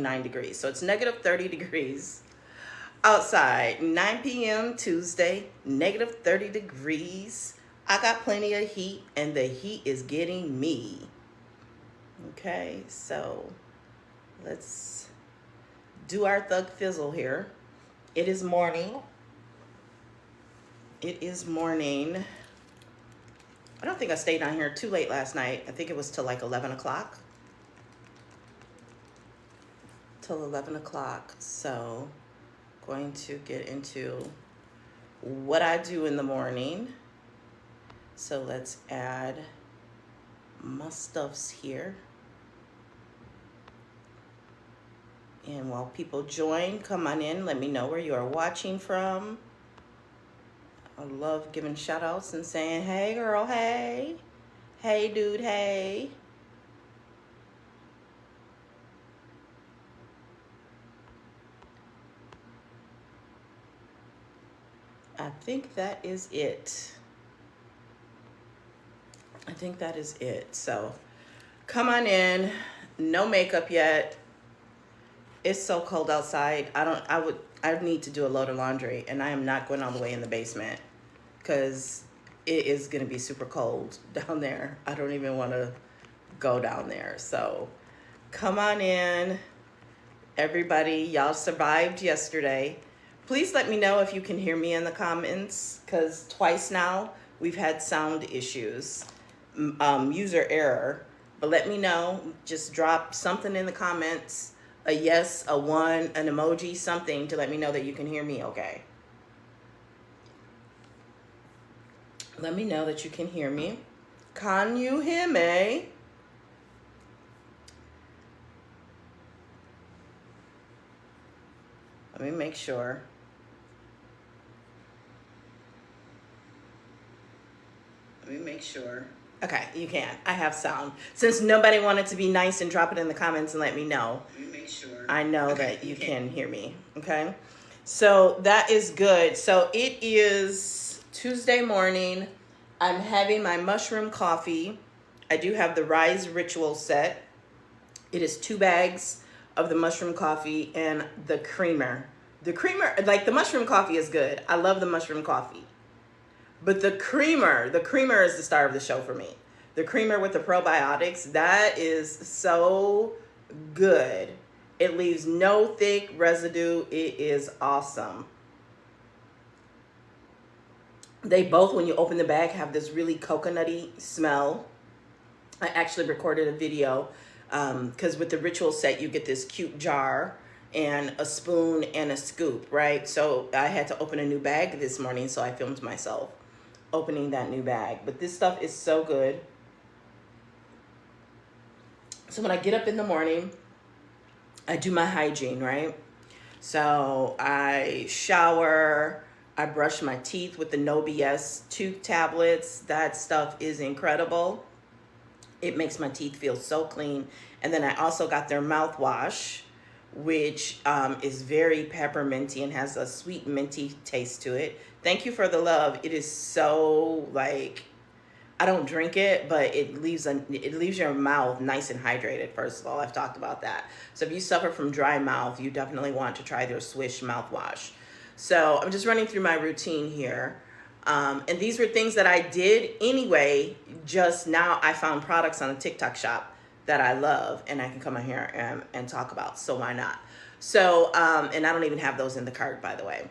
9 degrees. So it's negative 30 degrees outside. 9 p.m. Tuesday, negative 30 degrees. I got plenty of heat, and the heat is getting me. Okay, so let's do our thug fizzle here. It is morning. It is morning. I don't think I stayed on here too late last night. I think it was till like 11 o'clock. Till 11 o'clock. So going to get into what I do in the morning. So let's add my stuffs here. And while people join, come on in. Let me know where you are watching from. I love giving shout outs and saying, hey girl, hey. Hey dude, hey. I think that is it. I think that is it. So come on in. No makeup yet. It's so cold outside. I need to do a load of laundry, and I am not going all the way in the basement because it is going to be super cold down there. I don't even want to go down there. So come on in. Everybody, y'all survived yesterday. Please let me know if you can hear me in the comments, because twice now we've had sound issues, user error. But let me know. Just drop something in the comments, a yes, a one, an emoji, something to let me know that you can hear me okay. Let me know that you can hear me. Can you hear me? Let me make sure. Let me make sure. Okay, you can. I have sound. Since nobody wanted to be nice and drop it in the comments and let me know. Let me make sure. I know that you can hear me. Okay. So that is good. So it is Tuesday morning. I'm having my mushroom coffee. I do have the Rise Ritual set. It is 2 bags of the mushroom coffee and the creamer. The creamer, like the mushroom coffee is good. I love the mushroom coffee. But the creamer is the star of the show for me. The creamer with the probiotics, that is so good. It leaves no thick residue. It is awesome. They both, when you open the bag, have this really coconutty smell. I actually recorded a video because with the Ritual set, you get this cute jar and a spoon and a scoop, right? So I had to open a new bag this morning, so I filmed myself opening that new bag. But this stuff is so good. So when I get up in the morning, I do my hygiene, right? So I shower, I brush my teeth with the No BS tooth tablets. That stuff is incredible. It makes my teeth feel so clean. And then I also got their mouthwash, which is very pepperminty and has a sweet minty taste to it. Thank you for the love. It is so, like, I don't drink it, but it leaves your mouth nice and hydrated. First of all, I've talked about that. So if you suffer from dry mouth, you definitely want to try their Swish mouthwash. So I'm just running through my routine here. And these were things that I did anyway. Just now I found products on a TikTok shop that I love and I can come in here and talk about. So why not? So, and I don't even have those in the cart, by the way.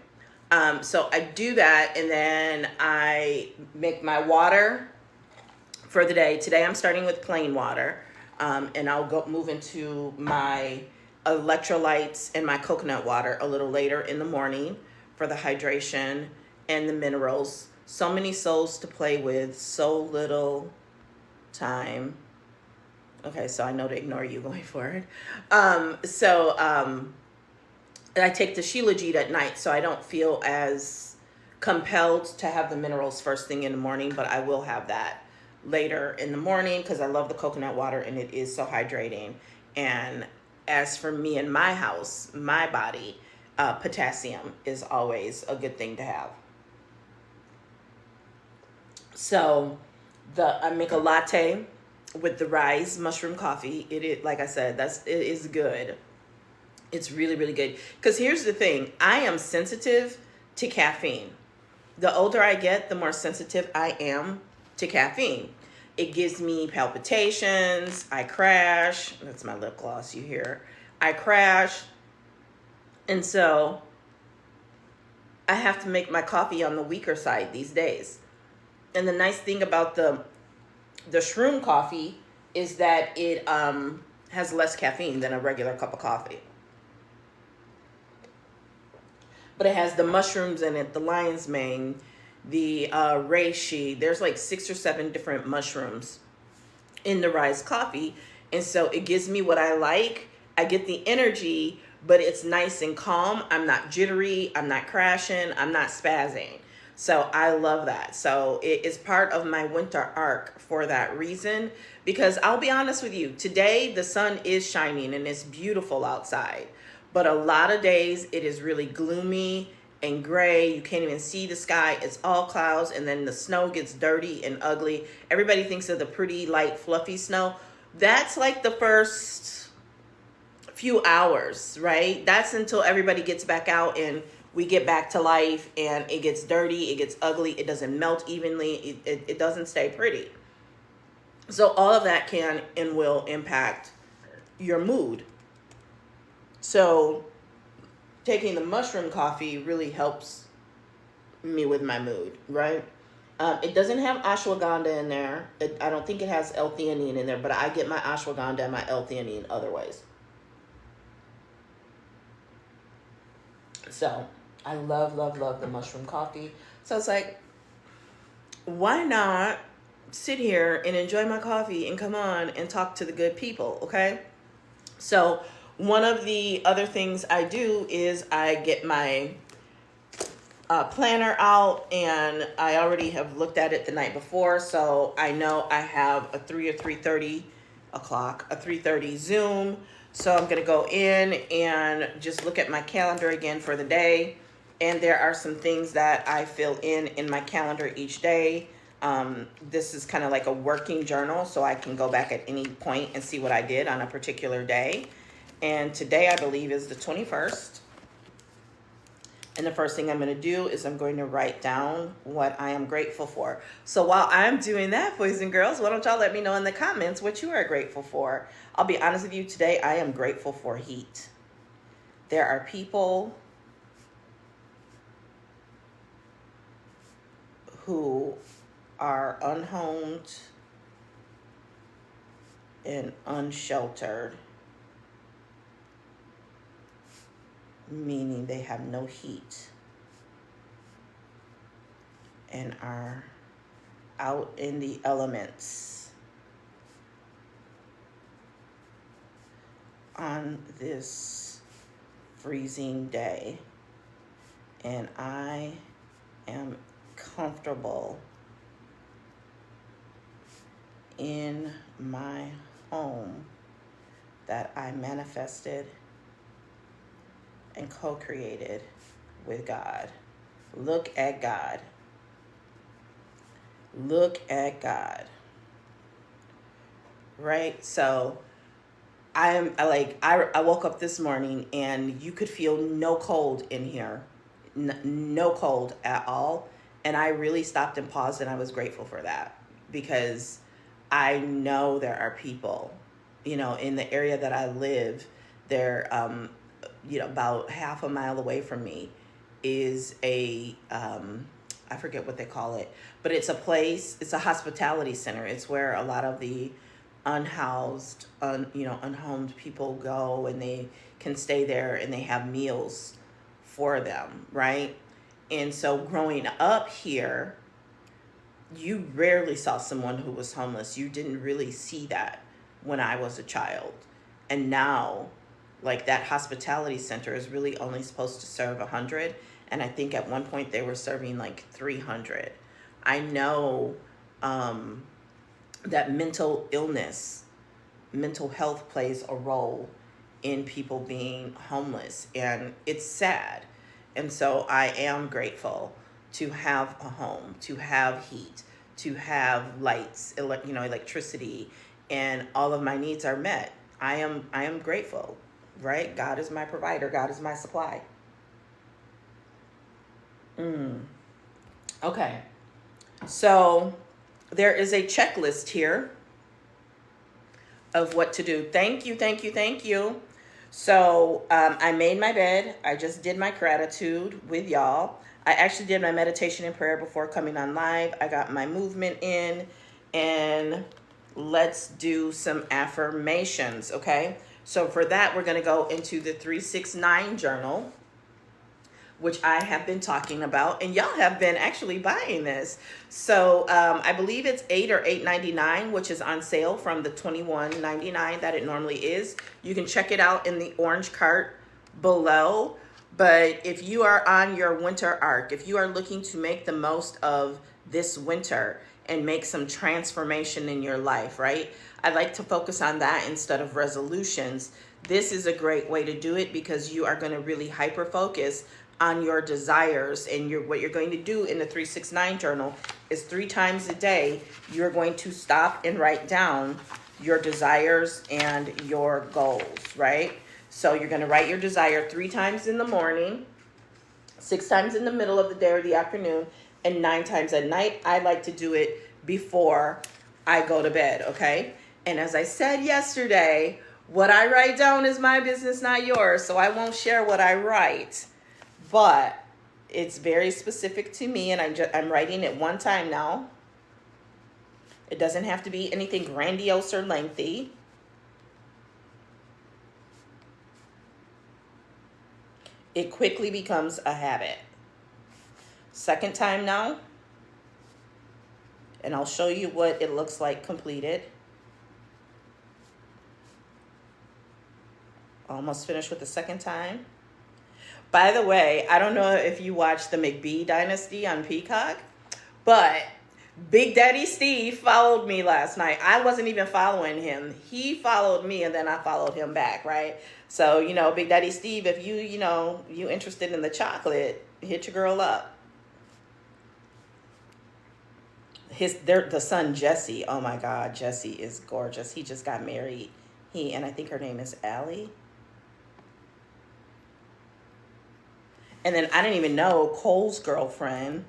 So I do that, and then I make my water for the day. Today I'm starting with plain water, and I'll move into my electrolytes and my coconut water a little later in the morning for the hydration and the minerals. So many souls to play with, so little time. Okay, so I know to ignore you going forward. I take the Trilogy at night, so I don't feel as compelled to have the minerals first thing in the morning, but I will have that later in the morning because I love the coconut water and it is so hydrating. And as for me and my house, my body, potassium is always a good thing to have. So I make a latte with the Rise mushroom coffee. It is, like I said, it is good. It's really, really good. Because here's the thing, I am sensitive to caffeine. The older I get, the more sensitive I am to caffeine. It gives me palpitations. I crash. That's my lip gloss you hear. I crash. And so I have to make my coffee on the weaker side these days. And the nice thing about the shroom coffee is that it has less caffeine than a regular cup of coffee. But it has the mushrooms in it, the lion's mane, the reishi. There's like 6 or 7 different mushrooms in the Rise coffee. And so it gives me what I like. I get the energy, but it's nice and calm. I'm not jittery. I'm not crashing. I'm not spazzing. So I love that. So it is part of my winter arc for that reason. Because I'll be honest with you, today the sun is shining and it's beautiful outside. But a lot of days it is really gloomy and gray. You can't even see the sky. It's all clouds, and then the snow gets dirty and ugly. Everybody thinks of the pretty, light, fluffy snow. That's like the first few hours, right? That's until everybody gets back out and we get back to life, and it gets dirty, it gets ugly, it doesn't melt evenly, it doesn't stay pretty. So all of that can and will impact your mood. So taking the mushroom coffee really helps me with my mood, right? It doesn't have ashwagandha in there. I don't think it has L-theanine in there, but I get my ashwagandha and my L-theanine other ways. So I love, love, love the mushroom coffee. So it's like, why not sit here and enjoy my coffee and come on and talk to the good people, okay? So one of the other things I do is I get my planner out, and I already have looked at it the night before, so I know I have a 3:30 Zoom. So I'm going to go in and just look at my calendar again for the day, and there are some things that I fill in my calendar each day. This is kind of like a working journal, so I can go back at any point and see what I did on a particular day. And today, I believe, is the 21st. And the first thing I'm going to do is I'm going to write down what I am grateful for. So while I'm doing that, boys and girls, why don't y'all let me know in the comments what you are grateful for? I'll be honest with you, today I am grateful for heat. There are people who are unhomed and unsheltered, meaning they have no heat and are out in the elements on this freezing day. And I am comfortable in my home that I manifested and co-created with God. Look at God. Look at God. Right? So I woke up this morning and you could feel no cold in here. No cold at all. And I really stopped and paused, and I was grateful for that, because I know there are people, in the area that I live, there, about half a mile away from me is I forget what they call it, but it's a place, it's a hospitality center. It's where a lot of the unhoused, unhomed people go, and they can stay there and they have meals for them, right? And so growing up here, you rarely saw someone who was homeless. You didn't really see that when I was a child. And now, like, that hospitality center is really only supposed to serve 100. And I think at one point they were serving like 300. I know that mental health plays a role in people being homeless. And it's sad. And so I am grateful to have a home, to have heat, to have lights, electricity, and all of my needs are met. I am grateful, right? God is my provider. God is my supply. Okay. So there is a checklist here of what to do. Thank you, thank you, thank you. So I made my bed. I just did my gratitude with y'all. I actually did my meditation and prayer before coming on live. I got my movement in, and let's do some affirmations, okay? So for that, we're going to go into the 369 journal, which I have been talking about, and y'all have been actually buying this. So I believe it's $8 or $8.99, which is on sale from the $21.99 that it normally is. You can check it out in the orange cart below. But if you are on your winter arc, if you are looking to make the most of this winter and make some transformation in your life, right? I like to focus on that instead of resolutions. This is a great way to do it because you are going to really hyper focus on your desires, and what you're going to do in the 369 journal is 3 times a day you're going to stop and write down your desires and your goals, right? So you're going to write your desire 3 times in the morning, 6 times in the middle of the day or the afternoon, and 9 times at night. I like to do it before I go to bed, okay? And as I said yesterday, what I write down is my business, not yours, so I won't share what I write. But it's very specific to me, and I'm writing it 1 time now. It doesn't have to be anything grandiose or lengthy. It quickly becomes a habit. 2nd time now, and I'll show you what it looks like completed. Almost finished with the 2nd time. By the way, I don't know if you watched the McBee Dynasty on Peacock, but Big Daddy Steve followed me last night. I wasn't even following him. He followed me, and then I followed him back, right? So, Big Daddy Steve, if you interested in the chocolate, hit your girl up. The son, Jesse, oh my God, Jesse is gorgeous. He just got married. And I think her name is Allie. And then I didn't even know Cole's girlfriend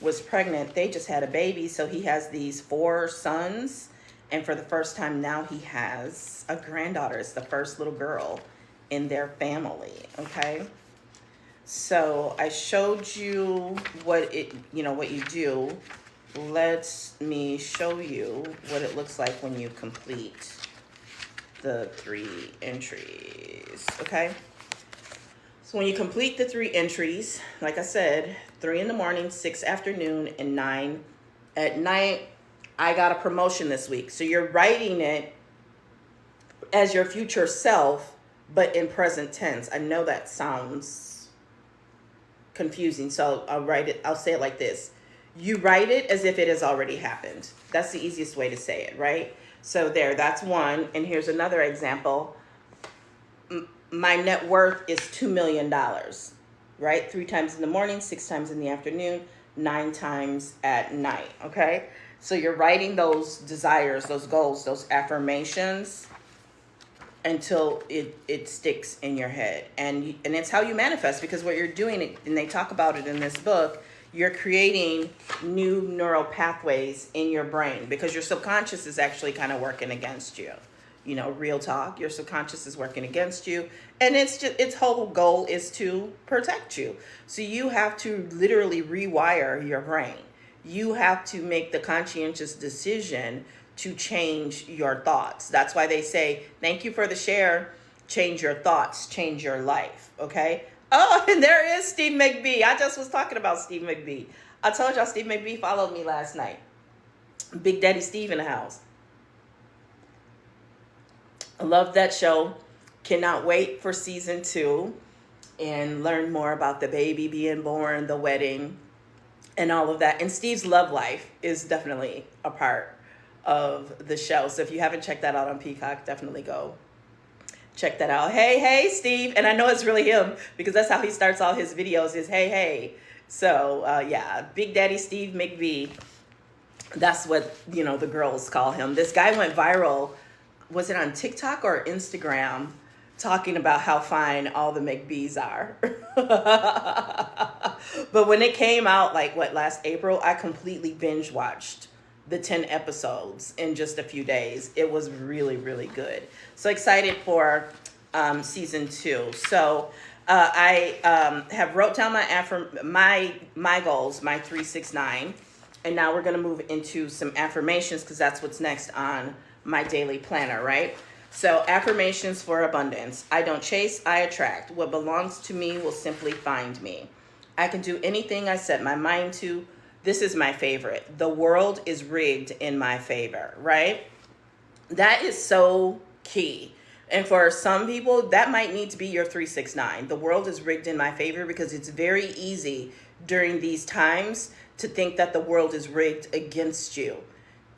was pregnant. They just had a baby. So he has these 4 sons. And for the first time now, he has a granddaughter. It's the first little girl in their family. Okay. So I showed you what you do. Let me show you what it looks like when you complete the 3 entries. Okay. So when you complete the 3 entries, like I said, 3 in the morning, 6 afternoon, and 9 at night, I got a promotion this week. So you're writing it as your future self, but in present tense. I know that sounds confusing, so I'll say it like this. You write it as if it has already happened. That's the easiest way to say it, right? So that's 1. And here's another example. My net worth is $2 million, right? 3 times in the morning, 6 times in the afternoon, 9 times at night, okay? So you're writing those desires, those goals, those affirmations until it sticks in your head. And it's how you manifest, because what you're doing, and they talk about it in this book, you're creating new neural pathways in your brain because your subconscious is actually kind of working against you. Real talk, your subconscious is working against you, and its whole goal is to protect you. So you have to literally rewire your brain. You have to make the conscientious decision to change your thoughts. That's why they say, thank you for the share, change your thoughts, change your life, okay? Oh, and there is Steve McBee. I just was talking about Steve McBee. I told y'all Steve McBee followed me last night. Big Daddy Steve in the house. I love that show. Cannot wait for season 2 and learn more about the baby being born, the wedding, and all of that. And Steve's love life is definitely a part of the show. So if you haven't checked that out on Peacock, definitely go check that out. Hey, Steve. And I know it's really him because that's how he starts all his videos is, hey. So, Big Daddy Steve McBee. That's what, the girls call him. This guy went viral. Was it on TikTok or Instagram? talking about how fine all the McBees are. But when it came out, like what, last April, I completely binge watched the 10 episodes in just a few days. It was really, really good. So excited for season 2. So I have wrote down my goals, my 369, and now we're going to move into some affirmations because that's what's next on my daily planner, right? So affirmations for abundance. I don't chase, I attract. What belongs to me will simply find me. I can do anything I set my mind to. This is my favorite. The world is rigged in my favor, right? That is so key. And for some people, that might need to be your 369. The world is rigged in my favor, because it's very easy during these times to think that the world is rigged against you.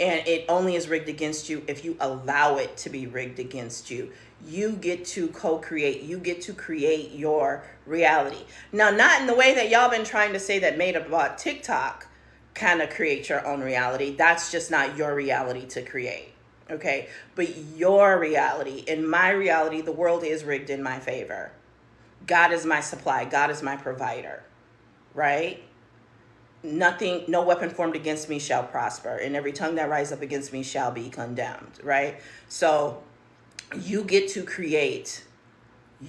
And it only is rigged against you if you allow it to be rigged against you. You get to co-create. You get to create your reality. Now, not in the way that y'all been trying to say that made about TikTok kind of create your own reality. That's just not your reality to create. Okay? But your reality, in my reality, the world is rigged in my favor. God is my supply. God is my provider. Right? Nothing, no weapon formed against me shall prosper, and every tongue that rises up against me shall be condemned, right? So you get to create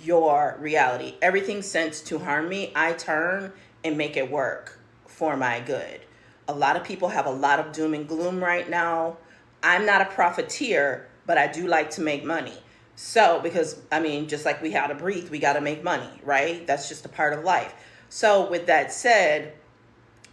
your reality. Everything sent to harm me, I turn and make it work for my good. A lot of people have a lot of doom and gloom right now. I'm not a profiteer, but I do like to make money. So, because, I mean, just like we have to breathe, we got to make money, right? That's just a part of life. So with that said,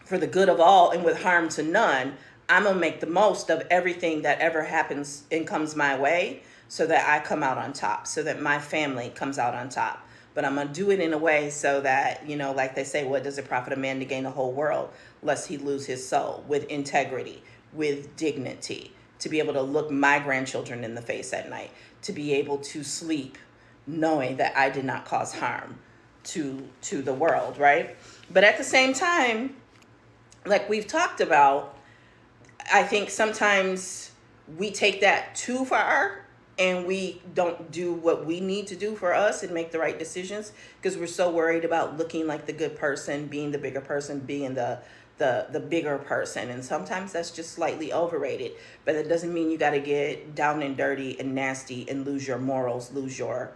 for the good of all and with harm to none, I'm going to make the most of everything that ever happens and comes my way, so that I come out on top, so that my family comes out on top. But I'm going to do it in a way so that, you know, like they say, what does it profit a man to gain the whole world, lest he lose his soul? With integrity, with dignity, to be able to look my grandchildren in the face at night, to be able to sleep knowing that I did not cause harm to the world, right? But at the same time, like we've talked about, I think sometimes we take that too far and we don't do what we need to do for us and make the right decisions, because we're so worried about looking like the good person, being the bigger person, being the bigger person. And sometimes that's just slightly overrated, but it doesn't mean you got to get down and dirty and nasty and lose your morals, lose your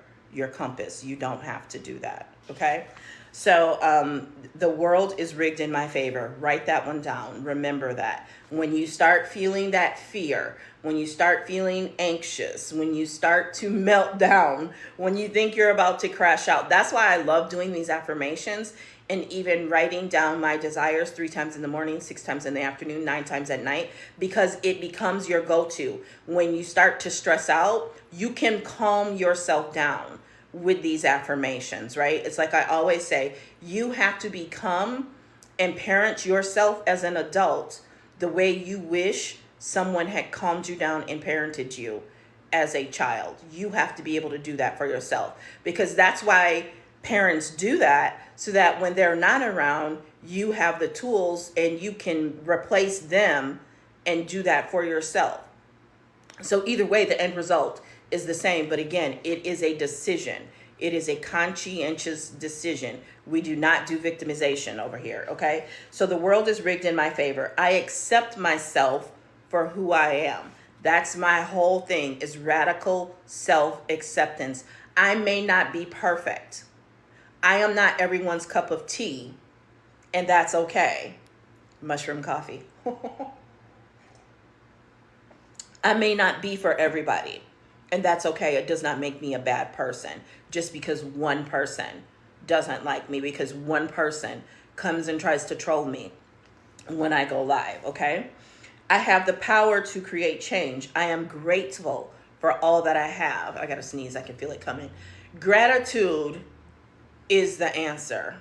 compass. You don't have to do that. Okay. So the world is rigged in my favor. Write that one down. Remember that. When you start feeling that fear, when you start feeling anxious, when you start to melt down, when you think you're about to crash out, that's why I love doing these affirmations and even writing down my desires 3 times in the morning, 6 times in the afternoon, 9 times at night, because it becomes your go-to. When you start to stress out, you can calm yourself down with these affirmations, right? It's like I always say, you have to become and parent yourself as an adult the way you wish someone had calmed you down and parented you as a child. You have to be able to do that for yourself, because that's why parents do that, so that when they're not around, you have the tools and you can replace them and do that for yourself. So either way, the end result is the same. But again, it is a decision. It is a conscientious decision. We do not do victimization over here, okay? So the world is rigged in my favor. I accept myself for who I am. That's my whole thing, is radical self-acceptance. I may not be perfect. I am not everyone's cup of tea, and that's okay. Mushroom coffee. I may not be for everybody, and that's okay. It does not make me a bad person just because one person doesn't like me, because one person comes and tries to troll me when I go live, okay? I have the power to create change. I am grateful for all that I have. I got to sneeze. I can feel it coming. Gratitude is the answer.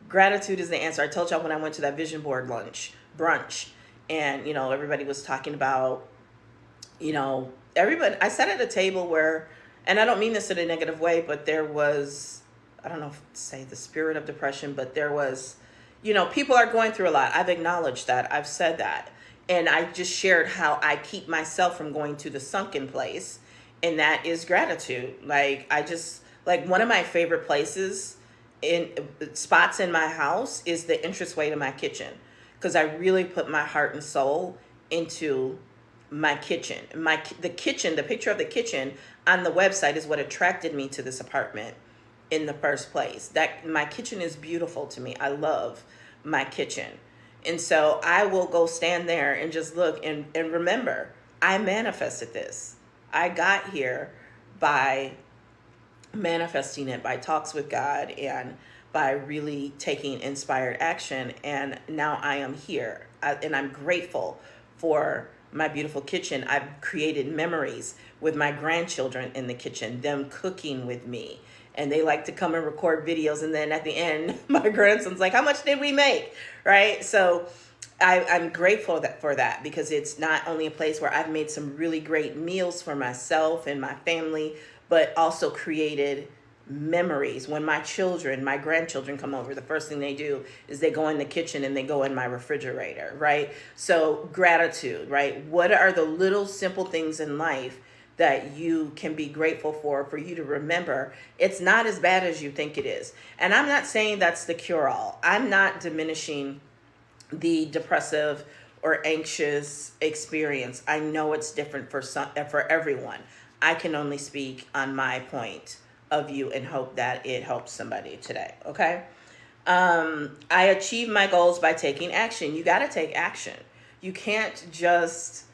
Gratitude is the answer. I told y'all when I went to that vision board brunch, and, you know, everybody was talking about, you know, everybody, I sat at a table where, and I don't mean this in a negative way, but there was, I don't know if to say the spirit of depression, but there was, you know, people are going through a lot. I've acknowledged that. I've said that. And I just shared how I keep myself from going to the sunken place and that is gratitude. Like, I just, like, one of my favorite places in spots in my house is the entranceway to my kitchen, because I really put my heart and soul into my kitchen. The kitchen, the picture of the kitchen on the website is what attracted me to this apartment in the first place. That my kitchen is beautiful to me. I love my kitchen. And so I will go stand there and just look and remember, I manifested this. I got here by manifesting it, by talks with God, and by really taking inspired action. And now I am here. And I'm grateful for my beautiful kitchen. I've created memories with my grandchildren in the kitchen, them cooking with me. And they like to come and record videos. And then at the end, my grandson's like, how much did we make? Right? So I'm grateful for that, because it's not only a place where I've made some really great meals for myself and my family, but also created memories. When my grandchildren come over, the first thing they do is they go in the kitchen and they go in my refrigerator, right? So gratitude, right? What are the little simple things in life that you can be grateful for you to remember? It's not as bad as you think it is. And I'm not saying that's the cure-all. I'm not diminishing the depressive or anxious experience. I know it's different for everyone. I can only speak on my point of view and hope that it helps somebody today. Okay. I achieve my goals by taking action. You got to take action. You can't just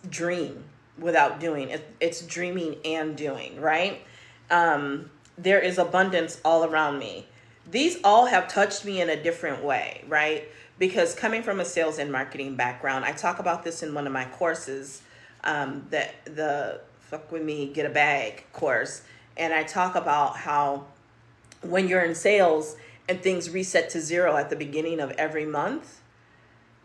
dream without doing. It's dreaming and doing, right? There is abundance all around me. These all have touched me in a different way, right? Because coming from a sales and marketing background, I talk about this in one of my courses, the Fuck With Me, Get a Bag course. And I talk about how when you're in sales and things reset to zero at the beginning of every month,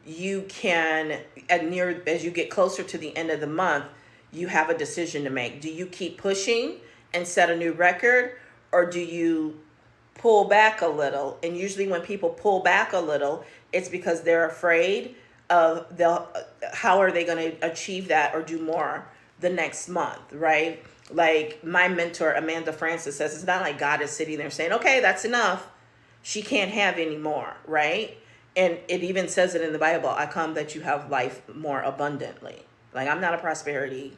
you can, as you get closer to the end of the month, you have a decision to make. Do you keep pushing and set a new record, or do you pull back a little? And usually when people pull back a little, it's because they're afraid of how are they going to achieve that or do more the next month, right? Like my mentor, Amanda Francis, says, it's not like God is sitting there saying, okay, that's enough. She can't have any more, right? And it even says it in the Bible, I come that you have life more abundantly. Like, I'm not a prosperity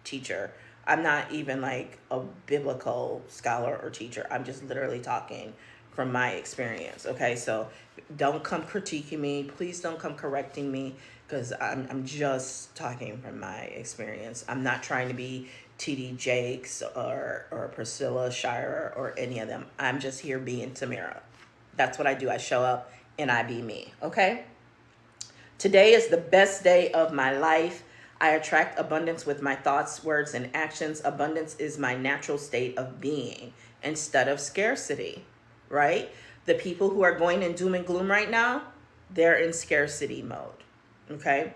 teacher. I'm not even like a biblical scholar or teacher. I'm just literally talking from my experience. Okay, so don't come critiquing me. Please don't come correcting me, because I'm just talking from my experience. I'm not trying to be T.D. Jakes or Priscilla Shirer or any of them. I'm just here being Tamira. That's what I do. I show up and I be me. Okay? Today is the best day of my life. I attract abundance with my thoughts, words, and actions. Abundance is my natural state of being instead of scarcity, right? The people who are going in doom and gloom right now, they're in scarcity mode, okay?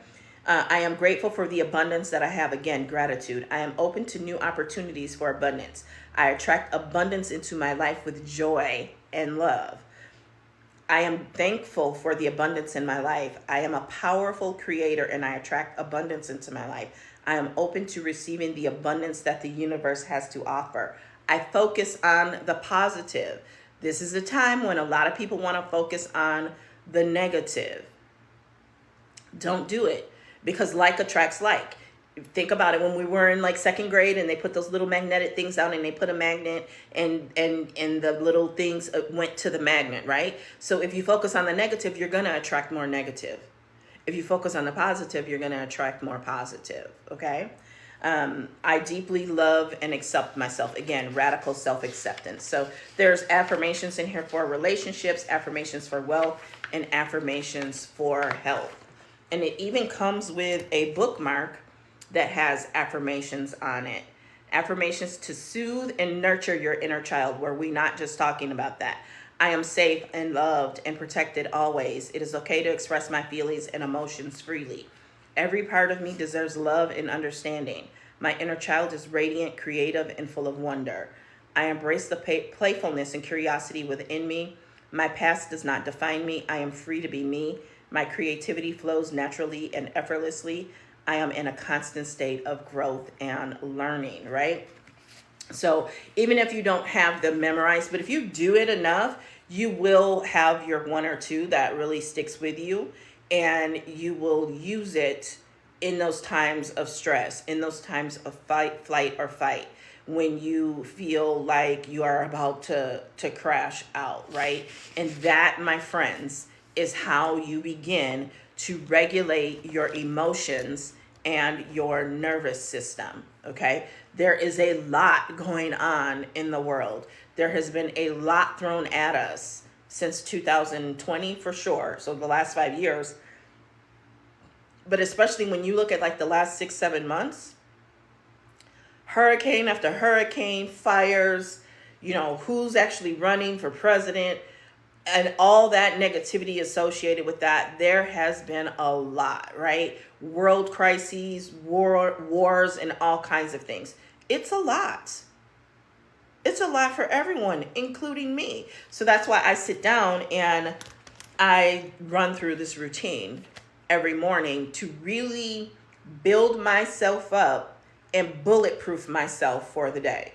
I am grateful for the abundance that I have. Again, gratitude. I am open to new opportunities for abundance. I attract abundance into my life with joy and love. I am thankful for the abundance in my life. I am a powerful creator and I attract abundance into my life. I am open to receiving the abundance that the universe has to offer. I focus on the positive. This is a time when a lot of people want to focus on the negative. Don't do it, because like attracts like. Think about it. When we were in like second grade and they put those little magnetic things out and they put a magnet and the little things went to the magnet, right? So if you focus on the negative, you're going to attract more negative. If you focus on the positive, you're going to attract more positive. Okay. I deeply love and accept myself. Again, radical self-acceptance. So there's affirmations in here for relationships, affirmations for wealth, and affirmations for health. And it even comes with a bookmark that has affirmations on it. Affirmations to soothe and nurture your inner child, where we're not just talking about that. I am safe and loved and protected always. It is okay to express my feelings and emotions freely. Every part of me deserves love and understanding. My inner child is radiant, creative, and full of wonder. I embrace the playfulness and curiosity within me. My past does not define me. I am free to be me. My creativity flows naturally and effortlessly. I am in a constant state of growth and learning, right? So even if you don't have them memorized, but if you do it enough, you will have your one or two that really sticks with you, and you will use it in those times of stress, in those times of fight, flight, or fight, when you feel like you are about to crash out, right? And that, my friends, is how you begin to regulate your emotions and your nervous system, okay? There is a lot going on in the world. There has been a lot thrown at us since 2020 for sure, so the last 5 years. But especially when you look at like the last 6-7 months, hurricane after hurricane, fires, who's actually running for president, and all that negativity associated with that. There has been a lot, right? World crises, wars, and all kinds of things. It's a lot. It's a lot for everyone, including me. So that's why I sit down and I run through this routine every morning to really build myself up and bulletproof myself for the day.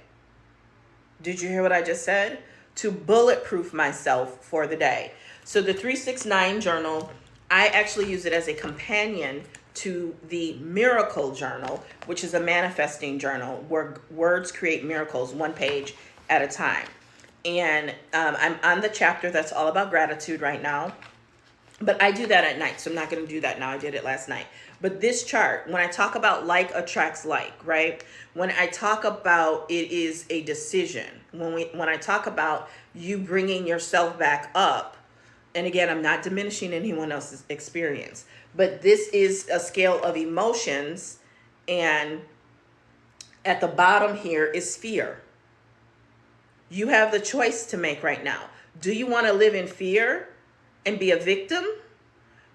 Did you hear what I just said? To bulletproof myself for the day. So the 369 journal, I actually use it as a companion to the miracle journal, which is a manifesting journal where words create miracles, one page at a time. And I'm on the chapter that's all about gratitude right now. But I do that at night, so I'm not going to do that now. I did it last night. But this chart, when I talk about like attracts like, right? When I talk about it is a decision, when I talk about you bringing yourself back up, and again, I'm not diminishing anyone else's experience, but this is a scale of emotions, and at the bottom here is fear. You have the choice to make right now. Do you want to live in fear and be a victim?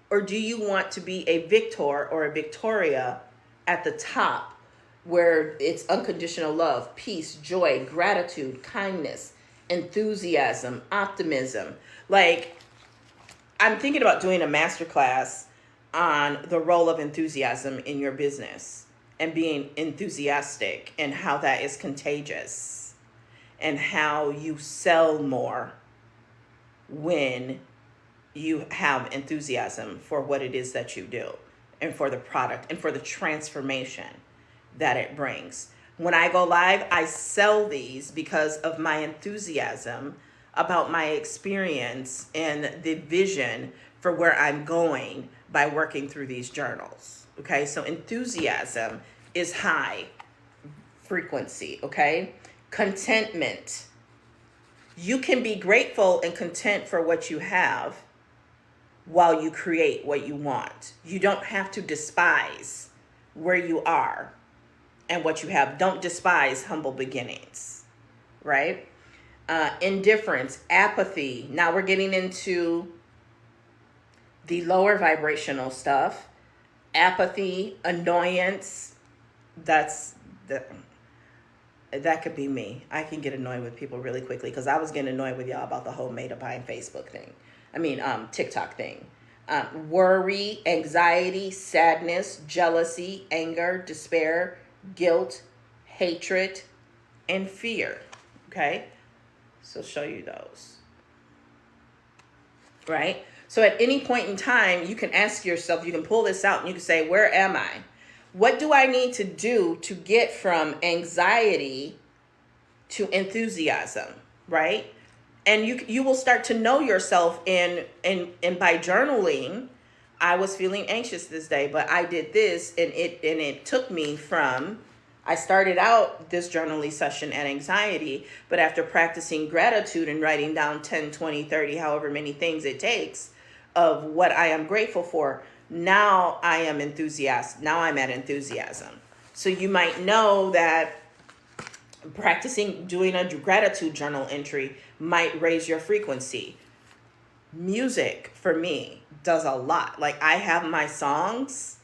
Or do you want to be a victor or a Victoria at the top, where it's unconditional love, peace, joy, gratitude, kindness, enthusiasm, optimism? Like, I'm thinking about doing a masterclass on the role of enthusiasm in your business and being enthusiastic, and how that is contagious, and how you sell more when you have enthusiasm for what it is that you do, and for the product, and for the transformation that it brings. When I go live, I sell these because of my enthusiasm about my experience and the vision for where I'm going by working through these journals. Okay, so enthusiasm is high frequency. Okay, contentment. You can be grateful and content for what you have while you create what you want. You don't have to despise where you are and what you have. Don't despise humble beginnings, right? Indifference, apathy. Now we're getting into the lower vibrational stuff. Apathy, annoyance. That could be me. I can get annoyed with people really quickly, because I was getting annoyed with y'all about the whole made up buying Facebook thing. TikTok thing. Worry, anxiety, sadness, jealousy, anger, despair, guilt, hatred, and fear. Okay? So show you those. Right? So at any point in time, you can ask yourself, you can pull this out and you can say, where am I? What do I need to do to get from anxiety to enthusiasm? Right? And you will start to know yourself, and by journaling, I was feeling anxious this day, but I did this, and it took me from, I started out this journaling session at anxiety, but after practicing gratitude and writing down 10, 20, 30, however many things it takes of what I am grateful for, now I am enthusiastic. Now I'm at enthusiasm. So you might know that doing a gratitude journal entry might raise your frequency. Music, for me, does a lot. Like, I have my songs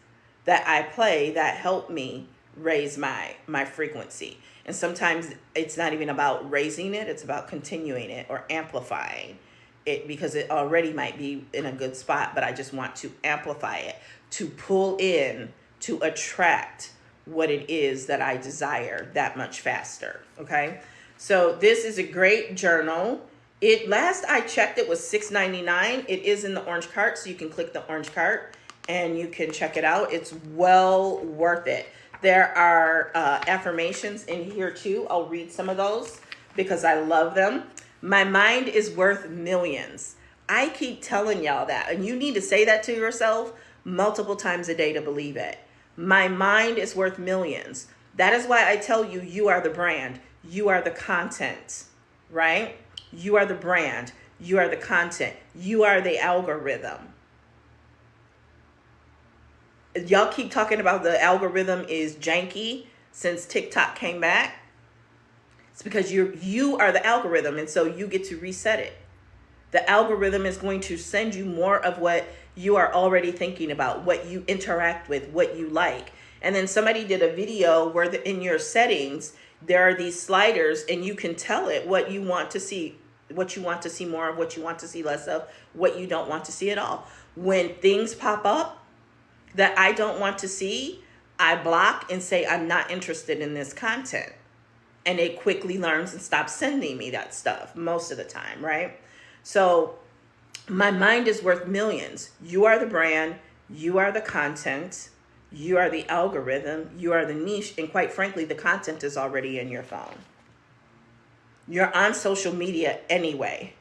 that I play that help me raise my frequency. And sometimes it's not even about raising it, it's about continuing it or amplifying it, because it already might be in a good spot, but I just want to amplify it to pull in to attract what it is that I desire that much faster. Okay. So this is a great journal. It last I checked, it was $6.99. It is in the orange cart, so you can click the orange cart and you can check it out. It's well worth it. There are affirmations in here too. I'll read some of those because I love them. My mind is worth millions. I keep telling y'all that, and you need to say that to yourself multiple times a day to believe it. My mind is worth millions. That is why I tell you, you are the brand. You are the content, right? You are the brand. You are the content. You are the algorithm. Y'all keep talking about the algorithm is janky since TikTok came back. It's because you are the algorithm, and so you get to reset it. The algorithm is going to send you more of what you are already thinking about, what you interact with, what you like. And then somebody did a video where in your settings, there are these sliders and you can tell it what you want to see, what you want to see more of, what you want to see less of, what you don't want to see at all. When things pop up that I don't want to see, I block and say, I'm not interested in this content. And it quickly learns and stops sending me that stuff most of the time, right? So my mind is worth millions. You are the brand. You are the content. You are the algorithm. You are the niche. And quite frankly, the content is already in your phone. You're on social media anyway.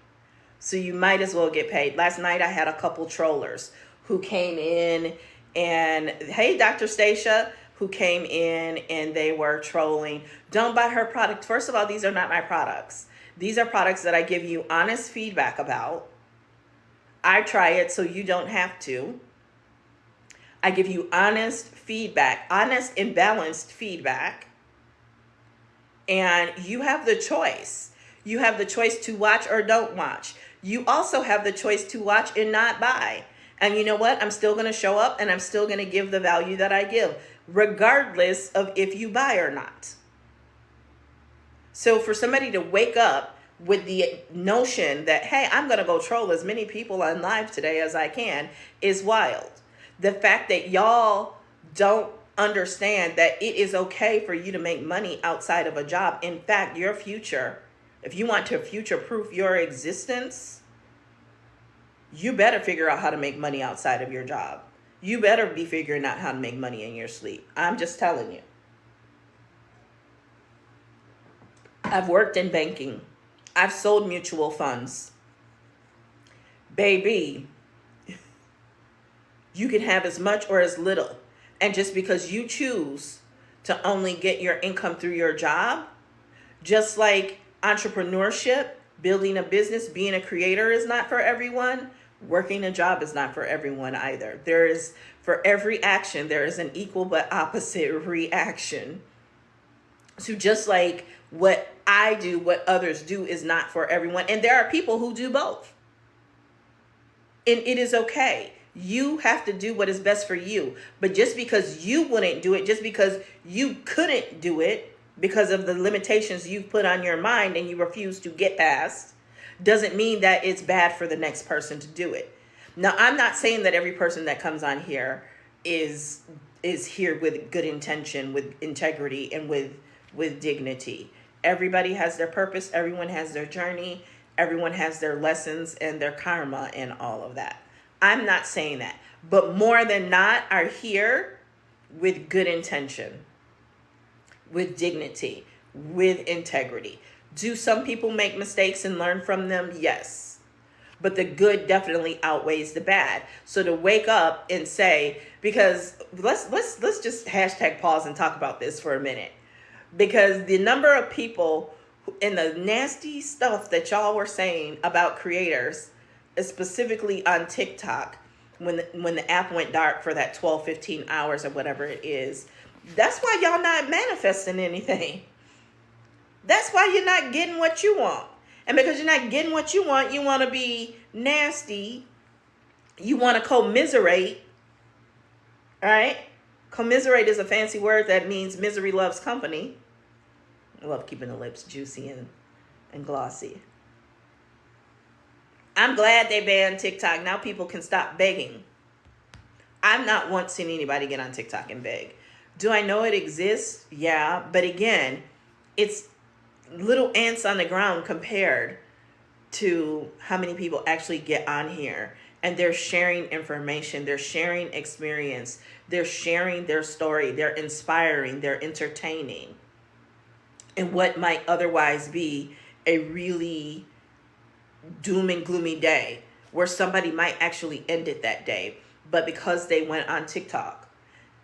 So you might as well get paid. Last night, I had a couple trollers who came in and, hey, Dr. Stacia, who came in and they were trolling. Don't buy her product. First of all, these are not my products. These are products that I give you honest feedback about. I try it so you don't have to. I give you honest feedback, honest and balanced feedback. And you have the choice. You have the choice to watch or don't watch. You also have the choice to watch and not buy. And you know what? I'm still going to show up and I'm still going to give the value that I give, regardless of if you buy or not. So for somebody to wake up with the notion that, hey, I'm going to go troll as many people on live today as I can is wild. The fact that y'all don't understand that it is okay for you to make money outside of a job. In fact, your future, if you want to future-proof your existence, you better figure out how to make money outside of your job. You better be figuring out how to make money in your sleep. I'm just telling you. I've worked in banking. I've sold mutual funds. Baby, you can have as much or as little. And just because you choose to only get your income through your job, just like entrepreneurship, building a business, being a creator is not for everyone, working a job is not for everyone either. There is, for every action, there is an equal but opposite reaction. So just like what I do, what others do is not for everyone. And there are people who do both. And it is okay. You have to do what is best for you. But just because you wouldn't do it, just because you couldn't do it because of the limitations you put on your mind and you refuse to get past, doesn't mean that it's bad for the next person to do it. Now, I'm not saying that every person that comes on here is here with good intention, with integrity, and with dignity. Everybody has their purpose. Everyone has their journey. Everyone has their lessons and their karma and all of that. I'm not saying that. But more than not are here with good intention, with dignity, with integrity. Do some people make mistakes and learn from them? Yes. But the good definitely outweighs the bad. So to wake up and say, because let's just hashtag pause and talk about this for a minute. Because the number of people and the nasty stuff that y'all were saying about creators, specifically on TikTok, when the app went dark for that 12, 15 hours or whatever it is, that's why y'all not manifesting anything. That's why you're not getting what you want. And because you're not getting what you want to be nasty. You want to commiserate. All right? Commiserate is a fancy word that means misery loves company. I love keeping the lips juicy and glossy. I'm glad they banned TikTok. Now people can stop begging. I've not once seen anybody get on TikTok and beg. Do I know it exists? Yeah. But again, it's little ants on the ground compared to how many people actually get on here, and they're sharing information, they're sharing experience, they're sharing their story, they're inspiring, they're entertaining in what might otherwise be a really doom and gloomy day where somebody might actually end it that day. But because they went on TikTok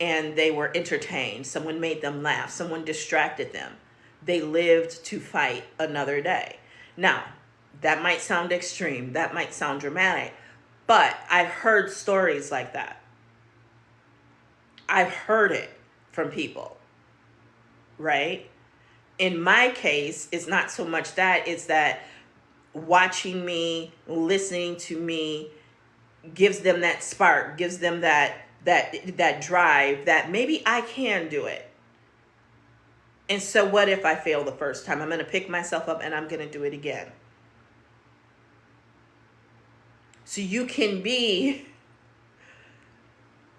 and they were entertained, someone made them laugh, someone distracted them, they lived to fight another day. Now, that might sound extreme, that might sound dramatic, but I've heard stories like that. I've heard it from people, right? In my case, it's not so much that, it's that watching me, listening to me gives them that spark, gives them that drive that maybe I can do it. And so what if I fail the first time? I'm going to pick myself up and I'm going to do it again. So you can be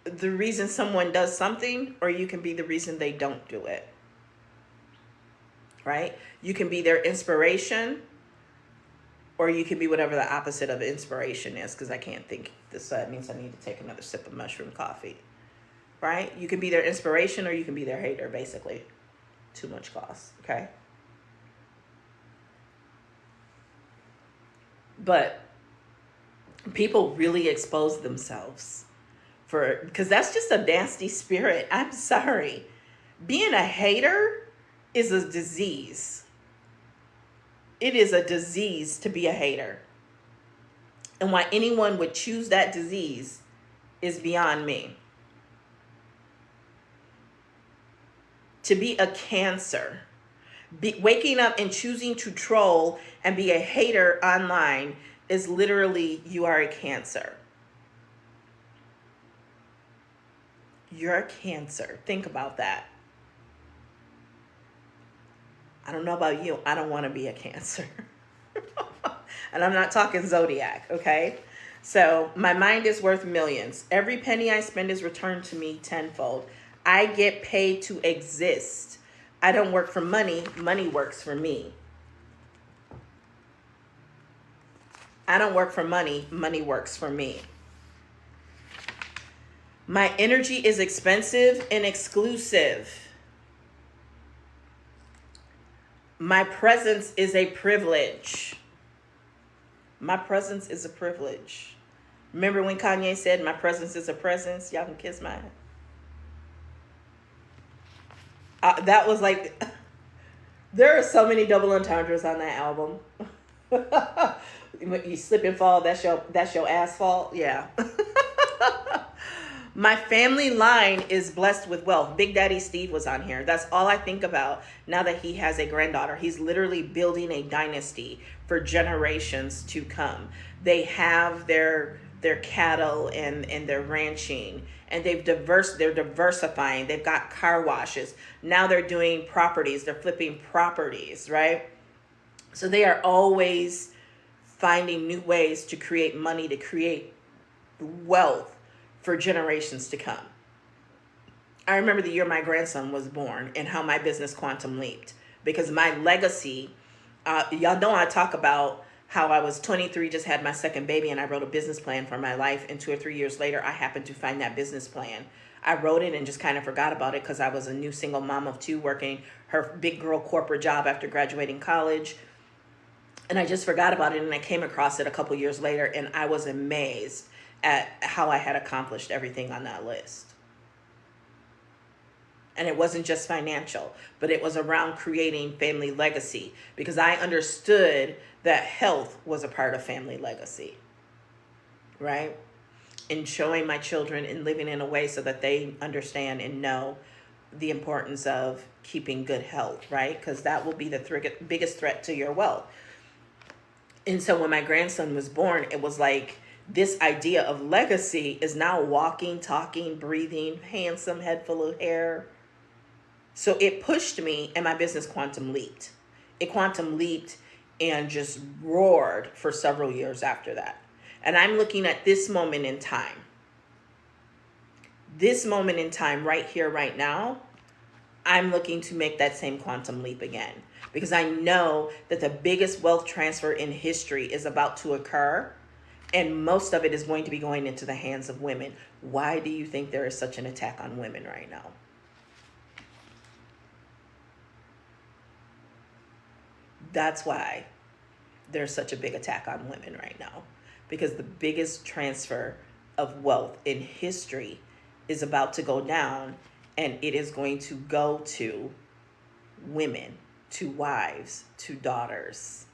the reason someone does something, or you can be the reason they don't do it. Right? You can be their inspiration, or you can be whatever the opposite of inspiration is, because I can't think this. That means I need to take another sip of mushroom coffee. Right? You can be their inspiration, or you can be their hater, basically. Too much cost. Okay? But people really expose themselves because that's just a nasty spirit. I'm sorry. Being a hater is a disease. It is a disease to be a hater. And why anyone would choose that disease is beyond me. To be a cancer, waking up and choosing to troll and be a hater online is literally, you are a cancer. You're a cancer. Think about that. I don't know about you. I don't want to be a cancer. And I'm not talking zodiac, okay? So my mind is worth millions. Every penny I spend is returned to me tenfold. I get paid to exist. I don't work for money. Money works for me. I don't work for money. Money works for me. My energy is expensive and exclusive. My presence is a privilege. My presence is a privilege. Remember when Kanye said, my presence is a presence? Y'all can kiss mine. That was like, there are so many double entendres on that album. You slip and fall, that's your asphalt. Yeah. My family line is blessed with wealth. Big Daddy Steve was on here. That's all I think about now that he has a granddaughter. He's literally building a dynasty for generations to come. They have their cattle and their ranching, and they're diversifying. They've got car washes. Now they're doing properties. They're flipping properties, right? So they are always finding new ways to create money, to create wealth for generations to come. I remember the year my grandson was born and how my business quantum leaped, because my legacy, y'all know I talk about how I was 23, just had my second baby, and I wrote a business plan for my life. And 2 or 3 years later, I happened to find that business plan. I wrote it and just kind of forgot about it because I was a new single mom of 2 working her big girl corporate job after graduating college. And I just forgot about it, and I came across it a couple years later, and I was amazed at how I had accomplished everything on that list. And it wasn't just financial, but it was around creating family legacy, because I understood that health was a part of family legacy, right? And showing my children and living in a way so that they understand and know the importance of keeping good health, right? Because that will be the biggest threat to your wealth. And so when my grandson was born, it was like, this idea of legacy is now walking, talking, breathing, handsome, head full of hair. So it pushed me, and my business quantum leaped. It quantum leaped and just roared for several years after that. And I'm looking at this moment in time. this moment in time, right here, right now, I'm looking to make that same quantum leap again, because I know that the biggest wealth transfer in history is about to occur, and most of it is going to be going into the hands of women. Why do you think there is such an attack on women right now? That's why there's such a big attack on women right now, because the biggest transfer of wealth in history is about to go down, and it is going to go to women, to wives, to daughters.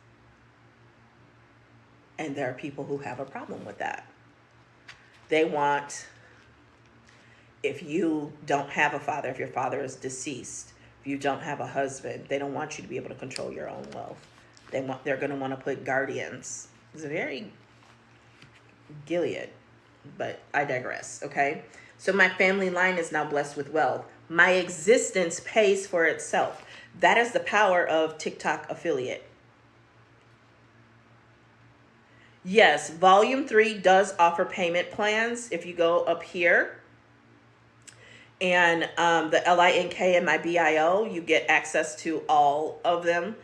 And there are people who have a problem with that. They want, if you don't have a father, if your father is deceased, if you don't have a husband, they don't want you to be able to control your own wealth. They're going to want to put guardians. It's very Gilead, but I digress, okay? So my family line is now blessed with wealth. My existence pays for itself. That is the power of TikTok affiliate. Yes, volume 3 does offer payment plans. If you go up here and the LINK and my BIO, you get access to all of them.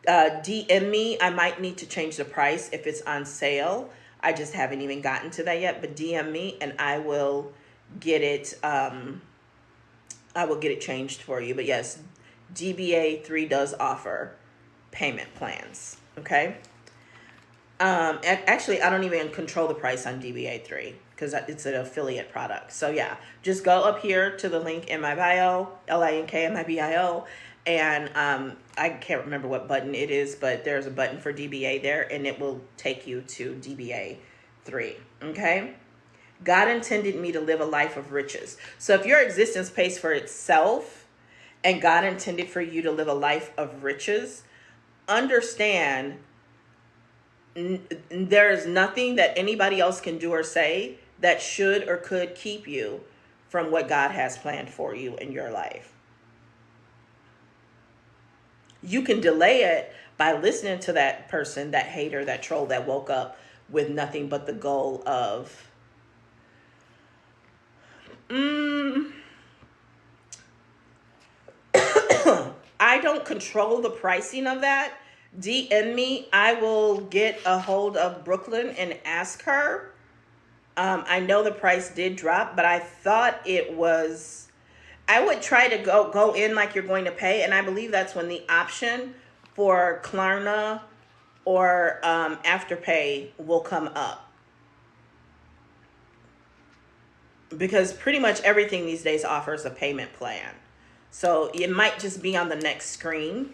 DM me. I might need to change the price if it's on sale. I just haven't even gotten to that yet, but DM me and I will get it. I will get it changed for you. But yes, DBA 3 does offer payment plans. Okay. Actually, I don't even control the price on DBA 3 because it's an affiliate product. So yeah, just go up here to the link in my bio, LINK in my BIO, and I can't remember what button it is, but there's a button for DBA there, and it will take you to DBA 3. Okay. God intended me to live a life of riches. So if your existence pays for itself and God intended for you to live a life of riches, understand there is nothing that anybody else can do or say that should or could keep you from what God has planned for you in your life. You can delay it by listening to that person, that hater, that troll that woke up with nothing but the goal of I don't control the pricing of that. DM me. I will get a hold of Brooklyn and ask her. I know the price did drop, but I thought it was, I would try to go in like you're going to pay. And I believe that's when the option for Klarna or Afterpay will come up. Because pretty much everything these days offers a payment plan. So it might just be on the next screen.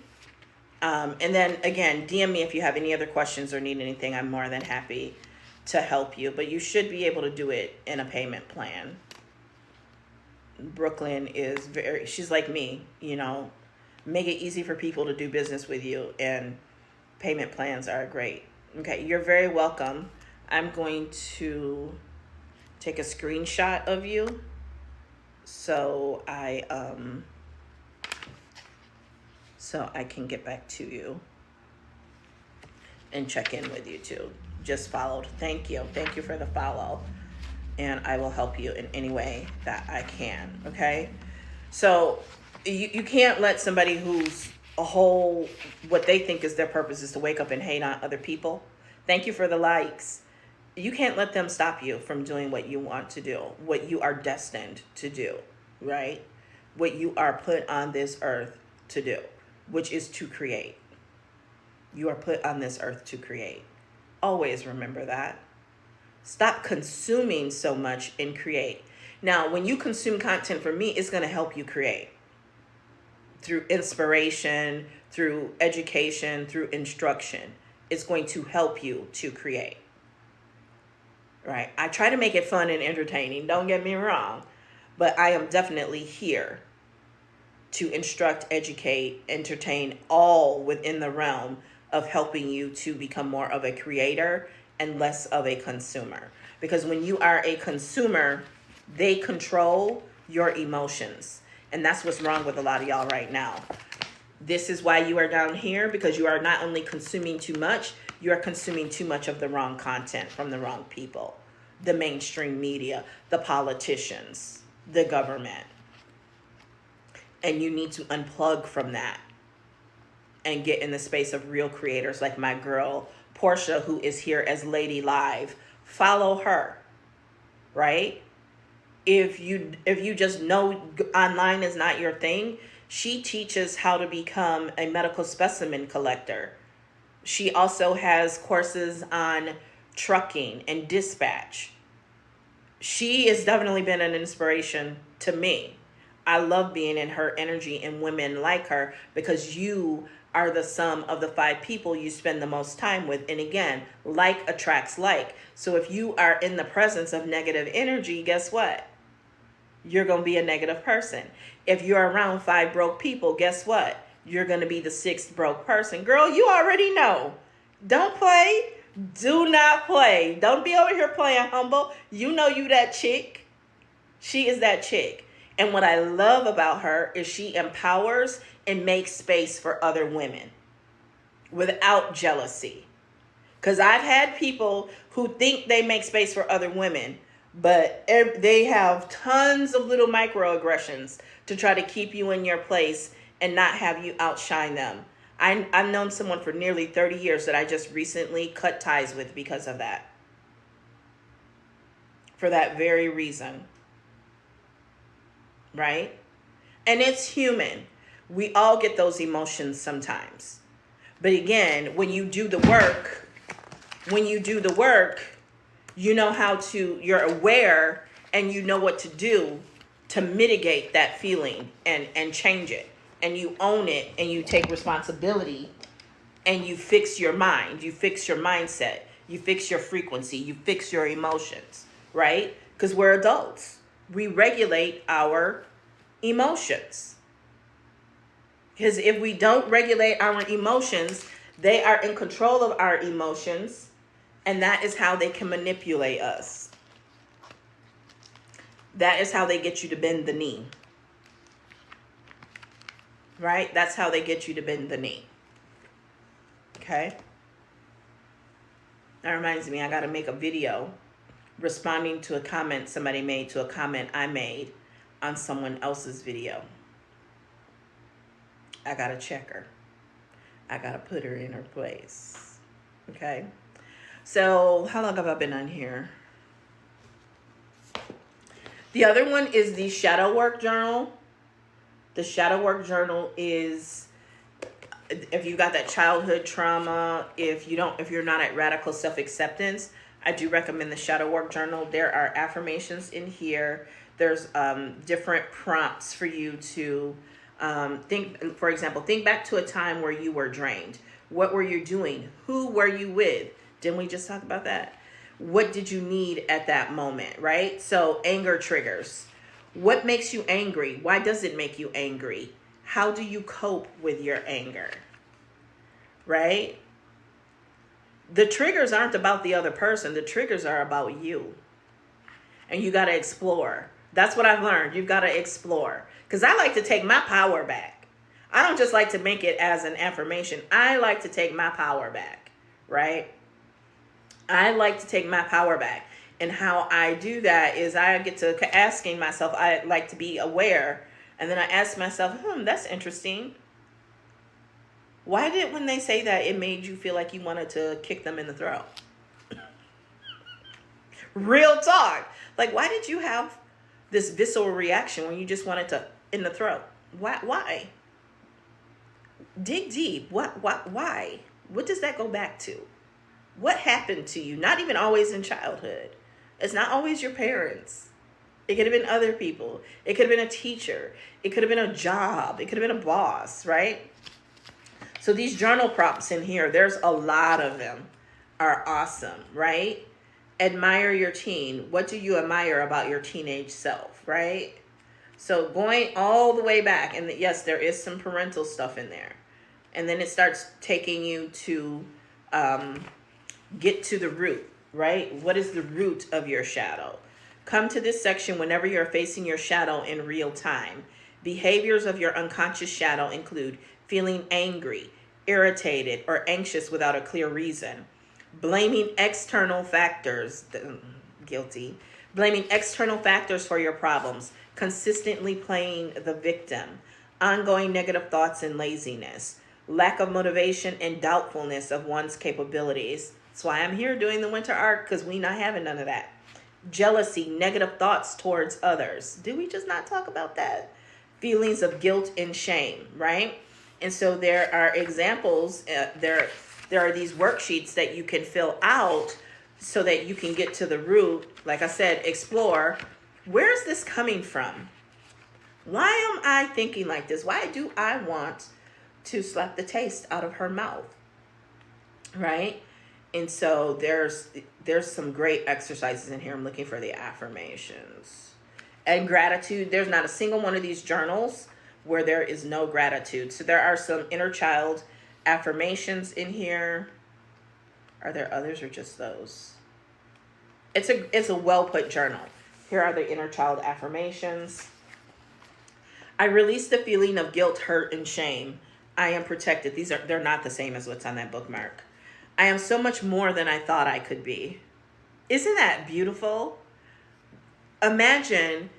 And then again, DM me if you have any other questions or need anything. I'm more than happy to help you, but you should be able to do it in a payment plan. Brooklyn is she's like me, you know, make it easy for people to do business with you, and payment plans are great. Okay. You're very welcome. I'm going to take a screenshot of you so I can get back to you and check in with you too. Just followed. Thank you. Thank you for the follow. And I will help you in any way that I can. Okay. So you can't let somebody who's what they think is their purpose is to wake up and hate on other people. Thank you for the likes. You can't let them stop you from doing what you want to do, what you are destined to do, right? What you are put on this earth to do, which is to create. You are put on this earth to create. Always remember that. Stop consuming so much and create. Now, when you consume content from me, it's going to help you create through inspiration, through education, through instruction. It's going to help you to create. Right? I try to make it fun and entertaining. Don't get me wrong, but I am definitely here to instruct, educate, entertain, all within the realm of helping you to become more of a creator and less of a consumer. Because when you are a consumer, they control your emotions. And that's what's wrong with a lot of y'all right now. This is why you are down here, because you are not only consuming too much, you are consuming too much of the wrong content from the wrong people. The mainstream media, the politicians, the government. And you need to unplug from that and get in the space of real creators like my girl Portia, who is here as Lady Live. Follow her, right? If you just know online is not your thing, she teaches how to become a medical specimen collector. She also has courses on trucking and dispatch. She has definitely been an inspiration to me. I love being in her energy and women like her, because you are the sum of the 5 people you spend the most time with. And again, like attracts like. So if you are in the presence of negative energy, guess what? You're going to be a negative person. If you're around 5 broke people, guess what? You're going to be the 6th broke person. Girl, you already know. Don't play. Do not play. Don't be over here playing humble. You know you that chick. She is that chick. And what I love about her is she empowers and makes space for other women without jealousy. Because I've had people who think they make space for other women, but they have tons of little microaggressions to try to keep you in your place and not have you outshine them. I've known someone for nearly 30 years that I just recently cut ties with because of that. For that very reason. Right? And it's human. We all get those emotions sometimes. But again, when you do the work, you know how to, you're aware and you know what to do to mitigate that feeling and change it. And you own it and you take responsibility and you fix your mind. You fix your mindset. You fix your frequency. You fix your emotions, right? Because we're adults. We regulate our emotions. Because if we don't regulate our emotions, they are in control of our emotions, and that is how they can manipulate us. That is how they get you to bend the knee. Right? That's how they get you to bend the knee. Okay? That reminds me, I got to make a video responding to a comment somebody made to a comment I made on someone else's video. I got to check her. I got to put her in her place. Okay? So, how long have I been on here? The other one is the shadow work journal. The shadow work journal is if you got that childhood trauma, if you're not at radical self-acceptance, I do recommend the shadow work journal. There are affirmations in here. There's different prompts for you to think. For example, think back to a time where you were drained. What were you doing? Who were you with? Didn't we just talk about that? What did you need at that moment, right? So anger triggers. What makes you angry? Why does it make you angry? How do you cope with your anger? Right? The triggers aren't about the other person. The triggers are about you. And you got to explore. That's what I've learned. You've got to explore. Because I like to take my power back. I don't just like to make it as an affirmation. I like to take my power back. Right? I like to take my power back. And how I do that is I get to asking myself, I like to be aware. And then I ask myself, that's interesting. Why did, when they say that, it made you feel like you wanted to kick them in the throat? Real talk. Like, why did you have this visceral reaction when you just wanted to in the throat? Why? Dig deep. Why? What does that go back to? What happened to you? Not even always in childhood. It's not always your parents. It could have been other people. It could have been a teacher. It could have been a job. It could have been a boss, right? So these journal prompts in here, there's a lot of them, are awesome, right? Admire your teen. What do you admire about your teenage self, right? So going all the way back, and yes, there is some parental stuff in there. And then it starts taking you to get to the root, right? What is the root of your shadow? Come to this section whenever you're facing your shadow in real time. Behaviors of your unconscious shadow include feeling angry, irritated, or anxious without a clear reason. Blaming external factors, guilty. Blaming external factors for your problems, consistently playing the victim, ongoing negative thoughts and laziness, lack of motivation and doubtfulness of one's capabilities. That's why I'm here doing the winter arc, because we not having none of that. Jealousy, negative thoughts towards others. Do we just not talk about that? Feelings of guilt and shame, right? And so there are examples, there are these worksheets that you can fill out so that you can get to the root. Like I said, explore, where is this coming from? Why am I thinking like this? Why do I want to slap the taste out of her mouth? Right? And so there's some great exercises in here. I'm looking for the affirmations. And gratitude, there's not a single one of these journals where there is no gratitude. So there are some inner child affirmations in here. Are there others or just those? It's a well put journal. Here are the inner child affirmations. I release the feeling of guilt, hurt, and shame. I am protected. They're not the same as what's on that bookmark. I am so much more than I thought I could be. Isn't that beautiful? Imagine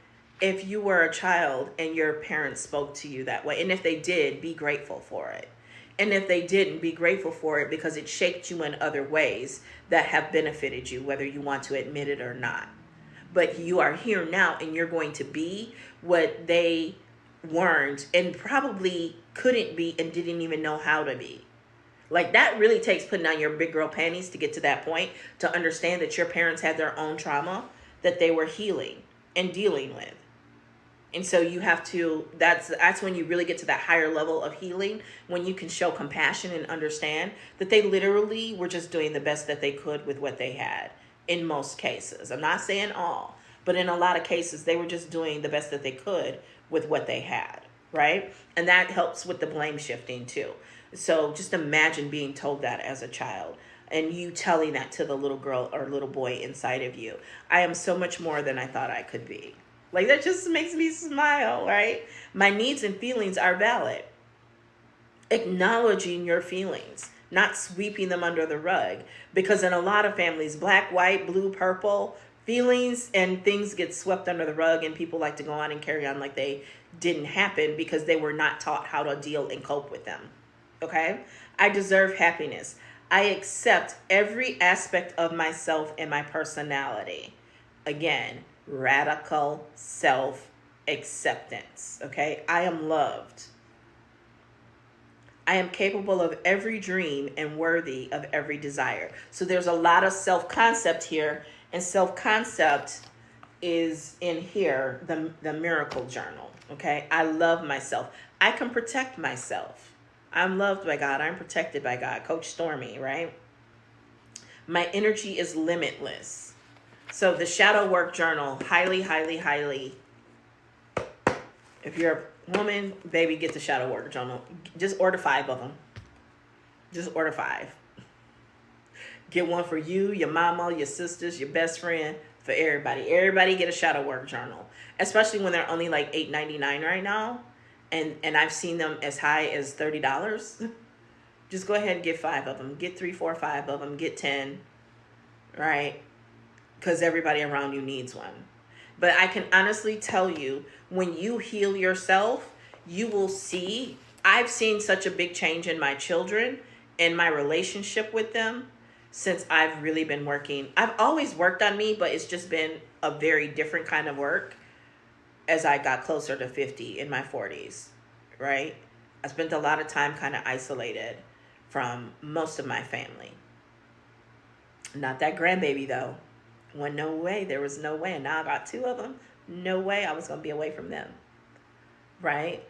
if you were a child and your parents spoke to you that way. And if they did, be grateful for it. And if they didn't, be grateful for it, because it shaped you in other ways that have benefited you, whether you want to admit it or not. But you are here now, and you're going to be what they weren't and probably couldn't be and didn't even know how to be. Like, that really takes putting on your big girl panties to get to that point, to understand that your parents had their own trauma that they were healing and dealing with. And so you have to, that's when you really get to that higher level of healing, when you can show compassion and understand that they literally were just doing the best that they could with what they had in most cases. I'm not saying all, but in a lot of cases, they were just doing the best that they could with what they had, right? And that helps with the blame shifting too. So just imagine being told that as a child, and you telling that to the little girl or little boy inside of you. I am so much more than I thought I could be. Like, that just makes me smile, right? My needs and feelings are valid. Acknowledging your feelings, not sweeping them under the rug. Because in a lot of families, black, white, blue, purple, feelings and things get swept under the rug, and people like to go on and carry on like they didn't happen because they were not taught how to deal and cope with them. Okay? I deserve happiness. I accept every aspect of myself and my personality. Again, radical self-acceptance. Okay? I am loved. I am capable of every dream and worthy of every desire. So there's a lot of self-concept here, and self-concept is in here, the miracle journal. Okay? I love myself. I can protect myself. I'm loved by God. I'm protected by God. Coach Stormy, right? My energy is limitless. So the shadow work journal, highly, highly, highly. If you're a woman, baby, get the shadow work journal. Just order 5 of them. Just order 5. Get one for you, your mama, your sisters, your best friend, for everybody. Everybody get a shadow work journal. Especially when they're only like $8.99 right now. And I've seen them as high as $30. Just go ahead and get 5 of them. Get 3, 4, 5 of them. Get 10, right? Because everybody around you needs one. But I can honestly tell you, when you heal yourself, you will see. I've seen such a big change in my children and my relationship with them since I've really been working. I've always worked on me, but it's just been a very different kind of work as I got closer to 50 in my 40s, right? I spent a lot of time kind of isolated from most of my family. Not that grandbaby, though. Well, no way. There was no way. And now I got 2 of them. No way I was going to be away from them, right?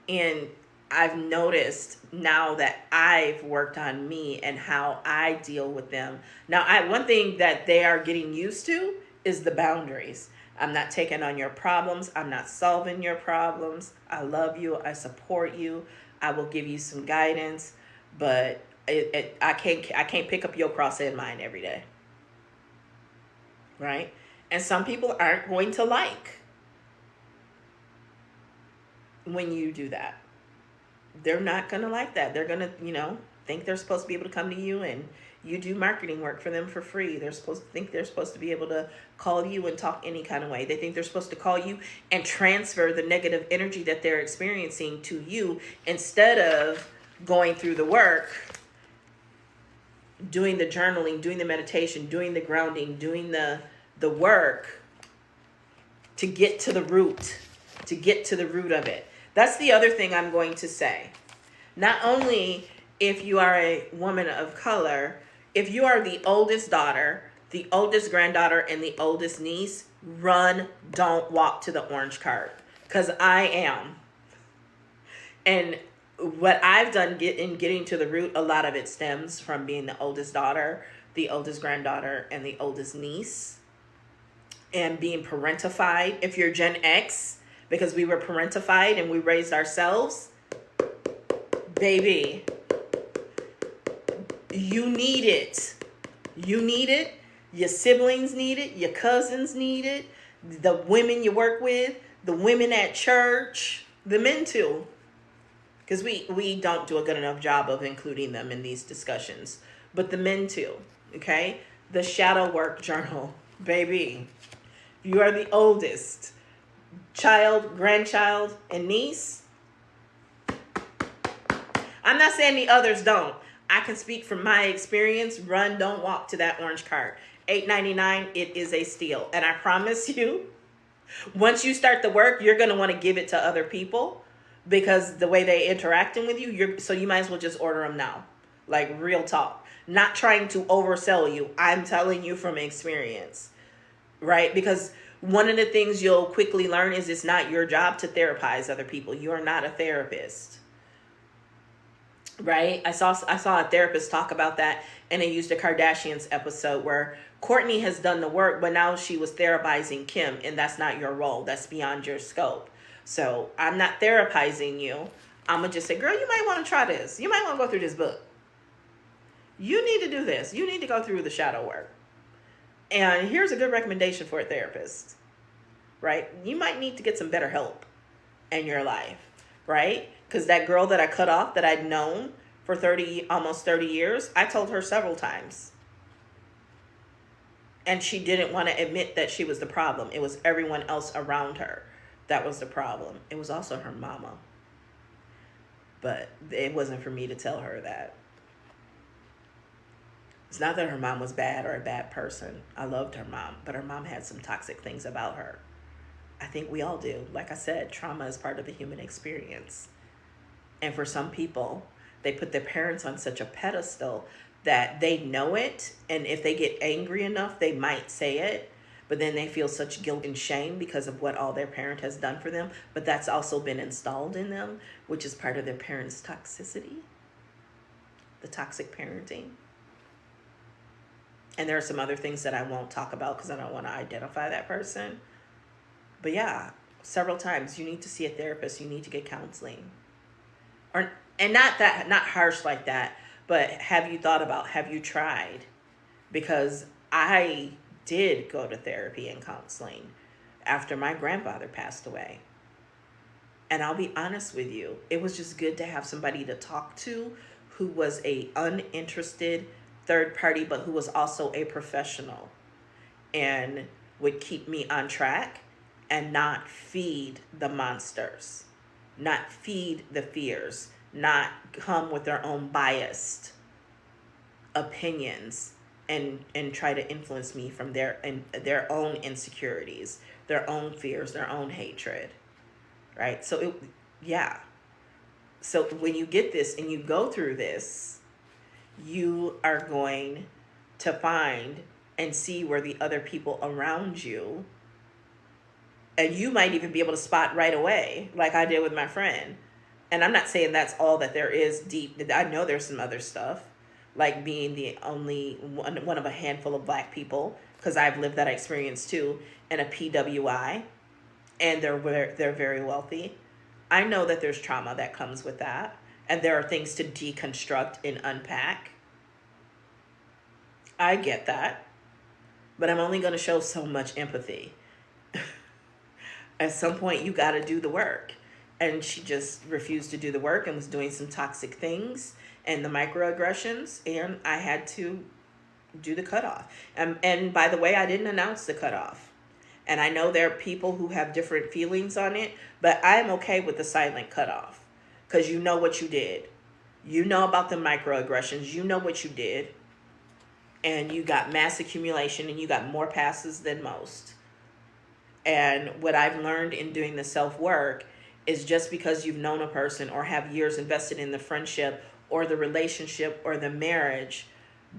And I've noticed now that I've worked on me and how I deal with them. Now, one thing that they are getting used to is the boundaries. I'm not taking on your problems. I'm not solving your problems. I love you. I support you. I will give you some guidance, but I can't pick up your cross-eyed mind every day, right? And some people aren't going to like when you do that. They're not going to like that. They're going to, think they're supposed to be able to come to you and You do marketing work for them for free. They're supposed to think they're supposed to be able to call you and talk any kind of way. They think they're supposed to call you and transfer the negative energy that they're experiencing to you instead of going through the work, doing the journaling, doing the meditation, doing the grounding, doing the work to get to the root, of it. That's the other thing I'm going to say. Not only if you are a woman of color, if you are the oldest daughter, the oldest granddaughter, and the oldest niece, run, don't walk to the orange cart. Because I am. And what I've done in getting to the root, a lot of it stems from being the oldest daughter, the oldest granddaughter, and the oldest niece. And being parentified. If you're Gen X, because we were parentified and we raised ourselves, baby, you need it. You need it. Your siblings need it. Your cousins need it. The women you work with, the women at church, the men too. Because we don't do a good enough job of including them in these discussions. But the men too, okay? The shadow work journal, baby. You are the oldest child, grandchild, and niece. I'm not saying the others don't. I can speak from my experience. Run, don't walk to that orange cart. $8.99, it is a steal. And I promise you, once you start the work, you're going to want to give it to other people because the way they interacting with you, so you might as well just order them now. Like real talk. Not trying to oversell you. I'm telling you from experience. Right? Because one of the things you'll quickly learn is it's not your job to therapize other people. You are not a therapist. Right? I saw a therapist talk about that, and they used a Kardashians episode where Kourtney has done the work, but now she was therapizing Kim, and that's not your role. That's beyond your scope. So I'm not therapizing you. I'm going to just say, girl, you might want to try this. You might want to go through this book. You need to do this. You need to go through the shadow work. And here's a good recommendation for a therapist, right? You might need to get some better help in your life, right? Because that girl that I cut off that I'd known for almost 30 years, I told her several times. And she didn't want to admit that she was the problem. It was everyone else around her that was the problem. It was also her mama. But it wasn't for me to tell her that. It's not that her mom was bad or a bad person. I loved her mom, but her mom had some toxic things about her. I think we all do. Like I said, trauma is part of the human experience. And for some people, they put their parents on such a pedestal that they know it. And if they get angry enough, they might say it. But then they feel such guilt and shame because of what all their parent has done for them. But that's also been installed in them, which is part of their parents' toxicity. The toxic parenting. And there are some other things that I won't talk about because I don't want to identify that person. But yeah, several times you need to see a therapist. You need to get counseling. And not harsh like that, but have you thought about, have you tried? Because I did go to therapy and counseling after my grandfather passed away. And I'll be honest with you, it was just good to have somebody to talk to who was a uninterested third party, but who was also a professional and would keep me on track and not feed the monsters, not feed the fears, not come with their own biased opinions and try to influence me from their own insecurities, their own fears, their own hatred, right? So So when you get this and you go through this, you are going to find and see where the other people around you, and you might even be able to spot right away, like I did with my friend. And I'm not saying that's all that there is deep. I know there's some other stuff, like being the only one of a handful of Black people, because I've lived that experience too, and a PWI, and they're very wealthy. I know that there's trauma that comes with that. And there are things to deconstruct and unpack. I get that. But I'm only going to show so much empathy. At some point, you got to do the work. And she just refused to do the work and was doing some toxic things. and the microaggressions, and I had to do the cutoff. And by the way, I didn't announce the cutoff. And I know there are people who have different feelings on it, but I'm okay with the silent cutoff because you know what you did. You know about the microaggressions. You know what you did. And you got mass accumulation and you got more passes than most. And what I've learned in doing the self-work is just because you've known a person or have years invested in the friendship or the relationship or the marriage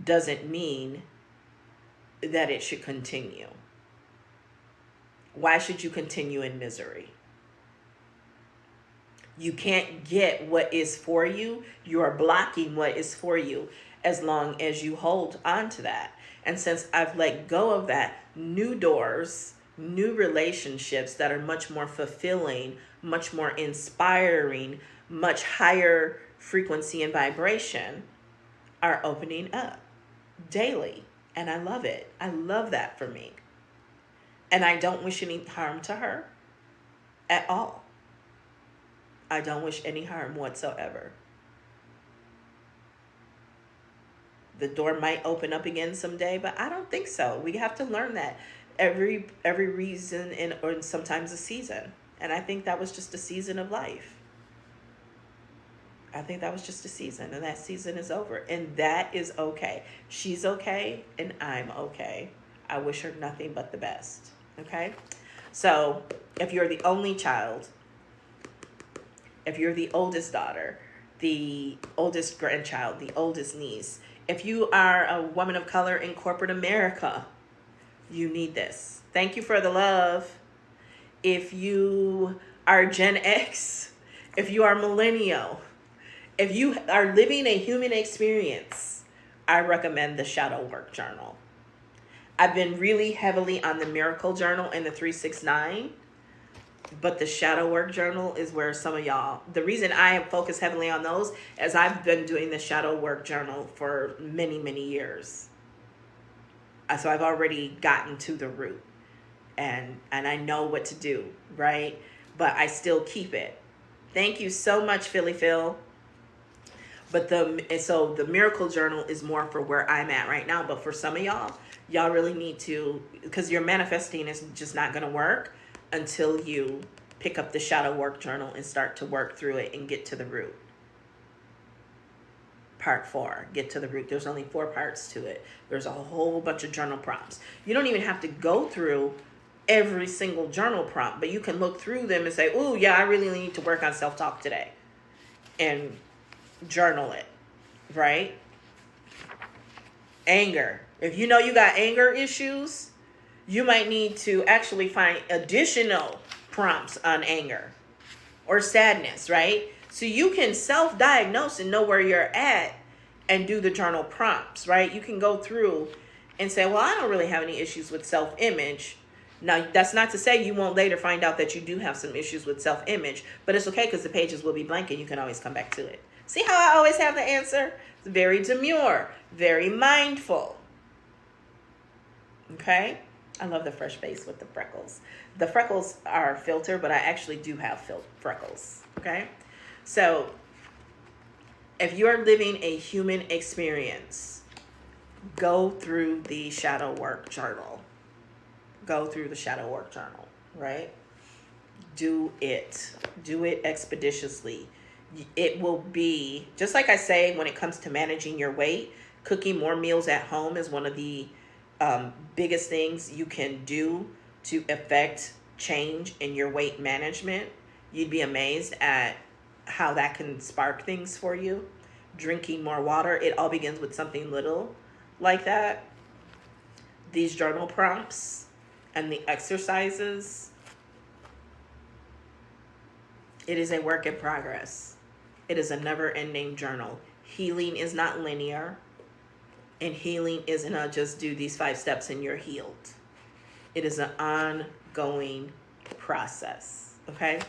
doesn't mean that it should continue. Why should you continue in misery? You can't get what is for you. You are blocking what is for you as long as you hold on to that. And since I've let go of that, new doors, new relationships that are much more fulfilling, much more inspiring, much higher frequency and vibration are opening up daily. And I love it. I love that for me. And I don't wish any harm to her at all. I don't wish any harm whatsoever. The door might open up again someday, but I don't think so. We have to learn that every reason or sometimes a season. And I think that was just a season of life. I think that was just a season, and that season is over. And that is okay. She's okay, and I'm okay. I wish her nothing but the best. Okay? So if you're the only child, if you're the oldest daughter, the oldest grandchild, the oldest niece, if you are a woman of color in corporate America, you need this. Thank you for the love. If you are Gen X, if you are millennial, if you are living a human experience, I recommend the Shadow Work Journal. I've been really heavily on the Miracle Journal and the 369. But the Shadow Work Journal is where some of y'all, the reason I focus heavily on those is I've been doing the Shadow Work Journal for many, many years. So I've already gotten to the root and I know what to do, right? But I still keep it. Thank you so much, Philly Phil. But so the Miracle Journal is more for where I'm at right now. But for some of y'all really need to, because your manifesting is just not going to work until you pick up the Shadow Work Journal and start to work through it and get to the root. Part 4, get to the root. There's only 4 parts to it. There's a whole bunch of journal prompts. You don't even have to go through every single journal prompt, but you can look through them and say, oh yeah, I really need to work on self-talk today. And journal it, right? Anger. If you know you got anger issues, you might need to actually find additional prompts on anger or sadness, right? So you can self-diagnose and know where you're at and do the journal prompts, right? You can go through and say, well, I don't really have any issues with self-image. Now, that's not to say you won't later find out that you do have some issues with self-image, but it's okay because the pages will be blank and you can always come back to it. See how I always have the answer? It's very demure, very mindful. Okay? I love the fresh face with the freckles. The freckles are filter, but I actually do have freckles. Okay? So, if you're living a human experience, go through the Shadow Work Journal. Go through the Shadow Work Journal, right? Do it. Do it expeditiously. It will be, just like I say, when it comes to managing your weight, cooking more meals at home is one of the biggest things you can do to affect change in your weight management. You'd be amazed at how that can spark things for you. Drinking more water, it all begins with something little like that. These journal prompts and the exercises, it is a work in progress. It is a never-ending journal. Healing is not linear. And healing isn't just do these 5 steps and you're healed. It is an ongoing process. Okay?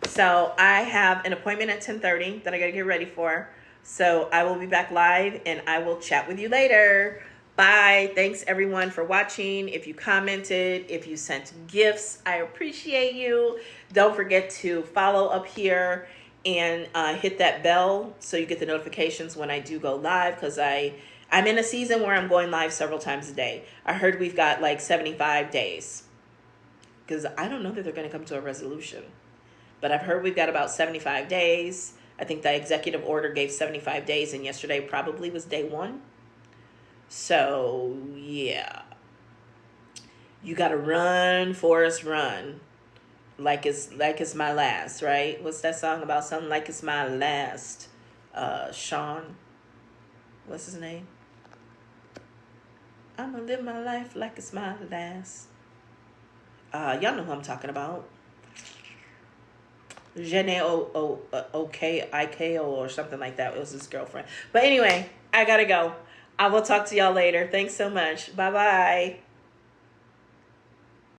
So I have an appointment at 10:30 that I got to get ready for. So I will be back live and I will chat with you later. Bye. Thanks everyone for watching. If you commented, if you sent gifts, I appreciate you. Don't forget to follow up here and hit that bell so you get the notifications when I do go live, because I'm in a season where I'm going live several times a day. I heard we've got like 75 days, because I don't know that they're going to come to a resolution, but I've heard we've got about 75 days. I think the executive order gave 75 days, and yesterday probably was day one. So yeah, you got to run, Forrest, run. Like it's my last, right? What's that song about? Something like it's my last. Sean, what's his name? I'm gonna live my life like it's my last. Y'all know who I'm talking about. Jene Ikeo or something like that. It was his girlfriend. But anyway, I gotta go. I will talk to y'all later. Thanks so much. Bye bye.